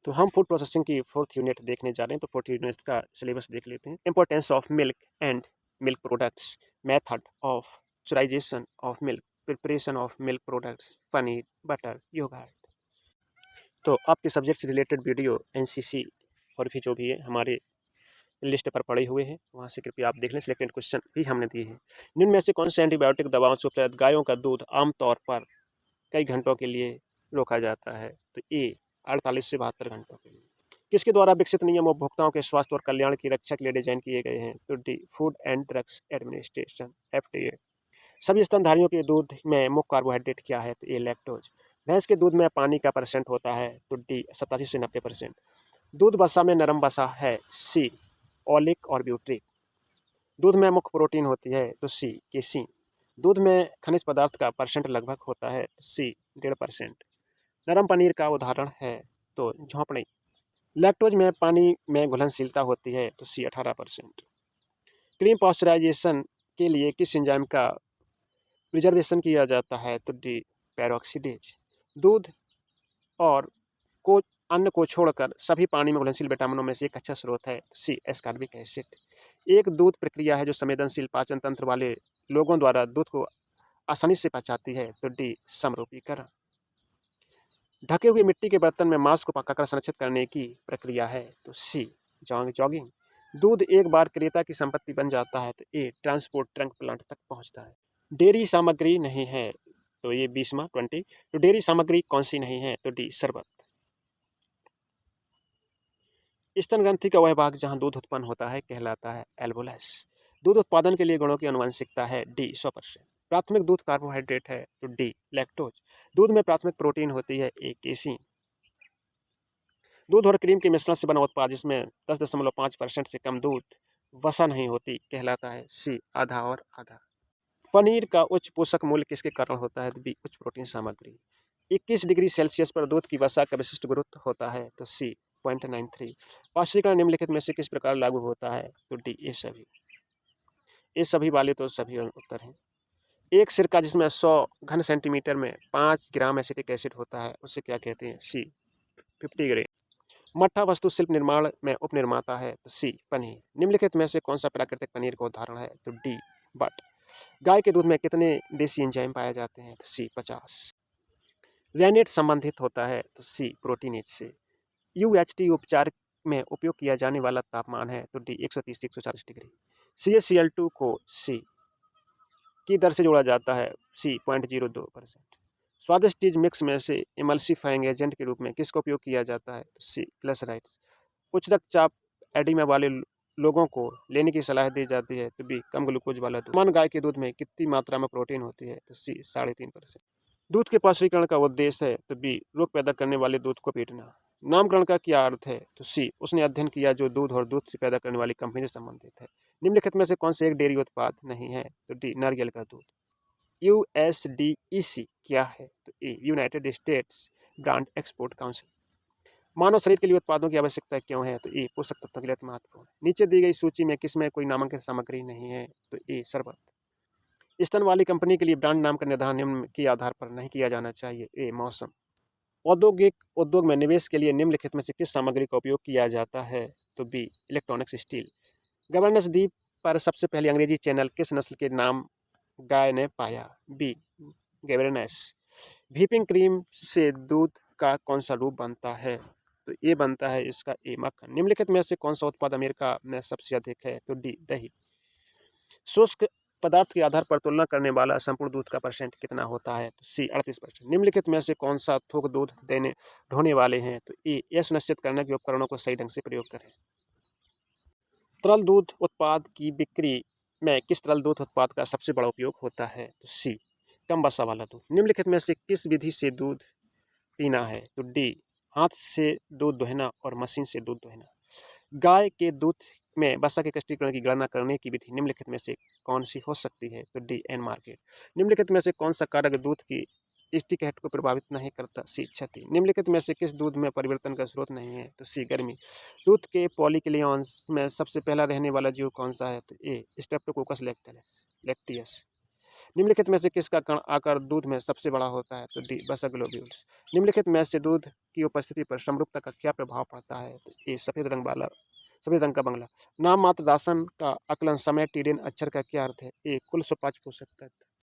तो हम food processing की 4th यूनिट देखने जा रहे हैं। तो 4th यूनिट का सिलेबस देख लेते हैं। Importance of milk and milk products, method of pasteurization of milk, preparation of milk products, paneer, butter, yogurt. तो आपके सब्जेक्ट से रिलेटेड वीडियो एनसीसी और भी जो भी है हमारे लिस्ट पर पड़े हुए हैं, वहाँ से कृपया आप देख लें। सिलेक्टेड क्वेश्चन भी हमने दिए हैं। निम्न में से कौन से एंटीबायोटिक दवाओं से उपचारित गायों का दूध आमतौर पर कई घंटों के लिए रोका जाता है? तो ए 48 से 72 घंटों के लिए। किसके द्वारा विकसित नियम उपभोक्ताओं के स्वास्थ्य और कल्याण की रक्षा के लिए डिजाइन किए गए हैं? तो D food and drugs administration FDA। सभी स्तनधारियों के दूध में मुख्य कार्बोहाइड्रेट क्या है? तो ए लैक्टोज। भैंस के दूध में पानी का परसेंट होता है? तो डी 87 से 90%। दूध वसा में नरम वसा है? सी ओलिक और ब्यूट्रिक। दूध में मुख्य प्रोटीन होती है? तो सी केसीन। दूध में खनिज पदार्थ का परसेंट लगभग होता है? सी 1.5%। नरम पनीर का उदाहरण है? तो झोंपड़ी। लैक्टोज में पानी में घुलनशीलता होती है? तो सी 18%। क्रीम पास्चराइजेशन के लिए किस एंजाइम का प्रिजर्वेशन किया जाता है? तो डी पेरोक्सीडेज। दूध और को अन्न को छोड़कर सभी पानी में घुलनशील विटामिनों में से एक अच्छा स्रोत है? सी एस्कॉर्बिक एसिड। एक दूध प्रक्रिया है जो संवेदनशील पाचन तंत्र वाले लोगों द्वारा दूध को आसानी से पचाती है? तो डी समरूपीकरण। ढके हुए मिट्टी के बर्तन में मांस को पकाकर संरक्षित करने की प्रक्रिया है? तो सी जॉगिंग। दूध एक बार क्रेता की संपत्ति बन जाता है? तो ए ट्रांसपोर्ट ट्रंक प्लांट तक पहुंचता है। डेयरी सामग्री नहीं है? तो ये 20 तो डेयरी सामग्री कौन सी नहीं है? तो डी शरबत। स्तन ग्रंथि का वह भाग जहां दूध उत्पन्न होता है कहलाता है एल्वोलस। दूध उत्पादन के लिए गुणों की आनुवंशिकता है? डी 100%। प्राथमिक दूध कार्बोहाइड्रेट है? तो डी लैक्टोज। दूध में प्राथमिक प्रोटीन होती है? ए केसीन। दूध और क्रीम के मिश्रण से बना उत्पाद जिसमें 10.5% से कम दूध वसा नहीं होती कहलाता है? सी आधा और आधा। पनीर का उच्च पोषक मूल्य किसके कारण होता है? तो बी उच्च प्रोटीन सामग्री। 21 डिग्री सेल्सियस पर दूध की वसा का विशिष्ट गुरुत्व होता है? तो सी 0.93। पाश्चरीकरण निम्नलिखित में से किस प्रकार लागू होता है? तो डी ये सभी वाले तो सभी उत्तर हैं। एक सिरका जिसमें 100 घन सेंटीमीटर में 5 ग्राम एसिटिक एसिड होता है उसे क्या कहते हैं? सी 50 ग्राम। मट्ठा वस्तु शिल्प निर्माण में उपनिर्माता है? तो सी पनीर। निम्नलिखित में से कौन सा प्राकृतिक पनीर का उदाहरण है? तो डी बट। गाय के दूध में कितने देसी एंजाइम पाए जाते हैं? तो सी 50। रेनेट संबंधित होता है? तो सी प्रोटीनेज से। UHT उपचार में उपयोग किया जाने वाला तापमान है? तो डी 130 से 140 डिग्री। CaCl2 को सी की दर से जोड़ा जाता है? सी 0.02%। स्वादिष्ट चीज मिक्स में से इमल्सिफाइंग एजेंट के रूप में किसका उपयोग किया जाता है? तो सी ग्लिसराइड। उच्च रक्तचाप एडिमा वाले लोगों को लेने की सलाह दी जाती है? तो बी कम ग्लूकोज वाला दूध। सामान्य गाय के दूध में कितनी मात्रा में प्रोटीन होती है? तो सी 3.5%। दूध के पाश्चरीकरण का उद्देश्य है? तो बी रोग पैदा करने वाले दूध को पीटना। नामकरण का क्या अर्थ है? तो सी उसने अध्ययन किया जो दूध और दूध से पैदा करने वाली कंपनी से संबंधित है। निम्नलिखित में से कौन से एक डेयरी उत्पाद नहीं है? तो डी नारियल का दूध। USDEC क्या है? तो a United States Brand Export Council. मानव शरीर के लिए उत्पादों की आवश्यकता क्यों है? तो ए पोषक तत्वों के लिए महत्वपूर्ण। नीचे दी गई सूची में किसमें कोई नामांकित सामग्री नहीं है? तो ए शरबत। स्तन वाली कंपनी के लिए ब्रांड नाम का निर्धारण निम्न के आधार पर नहीं किया जाना चाहिए? ए मौसम। औद्योगिक उद्योग में निवेश के लिए निम्नलिखित में से किस सामग्री का उपयोग किया जाता है? तो बी इलेक्ट्रॉनिक्स स्टील। गवर्नेंस द्वीप पर सबसे पहले अंग्रेजी चैनल किस नस्ल के नाम गाय ने पाया? B governance. व्हिपिंग क्रीम से दूध का कौन सा रूप बनता है? तो ये बनता है इसका ए मक्खन। निम्नलिखित में से कौन सा उत्पाद अमेरिका में सबसे अधिक है? तो डी दही। शुष्क पदार्थ के आधार पर तुलना करने वाला संपूर्ण दूध का परसेंट कितना होता है? तो सी 38%। निम्नलिखित में से कौन सा थोक दूध देने ढोने वाले हैं? तो ए यह सुनिश्चित करना कि उपकरणों को सही ढंग से प्रयोग करें। तरल दूध उत्पाद की बिक्री में किस तरल दूध उत्पाद का सबसे बड़ा उपयोग होता है? तो सी कम वसा वाला दूध। निम्नलिखित में से किस विधि से दूध पीना है? तो डी हाथ से दूध दोहना और मशीन से दूध दोहना। गाय के दूध में वसा के क्रिस्टलीकरण की गणना करने की विधि निम्नलिखित में से कौन सी हो सकती है? तो डी एन मार्केट। निम्नलिखित में से कौन सा कारक दूध की स्टिक को प्रभावित नहीं करता? सी क्षति। निम्नलिखित में से किस दूध में परिवर्तन का स्रोत नहीं है? तो सी गर्मी। दूध के पॉलीक्लियॉन्स में सबसे पहला रहने वाला जीव कौन सा है? तो ए स्ट्रेप्टोकोकस लैक्टियस। निम्नलिखित में से किसका कण आकार दूध में सबसे बड़ा होता है? तो डी वसा ग्लोब्यूल्स। निम्नलिखित में से दूध की उपस्थिति पर समरूपता का क्या प्रभाव पड़ता है? तो ए सफेद रंग का बंगला। नाम मात्र राशन का आकलन समय टीडेन अक्षर का क्या अर्थ है? ए कुल सुपाच्य पोषक तत्व।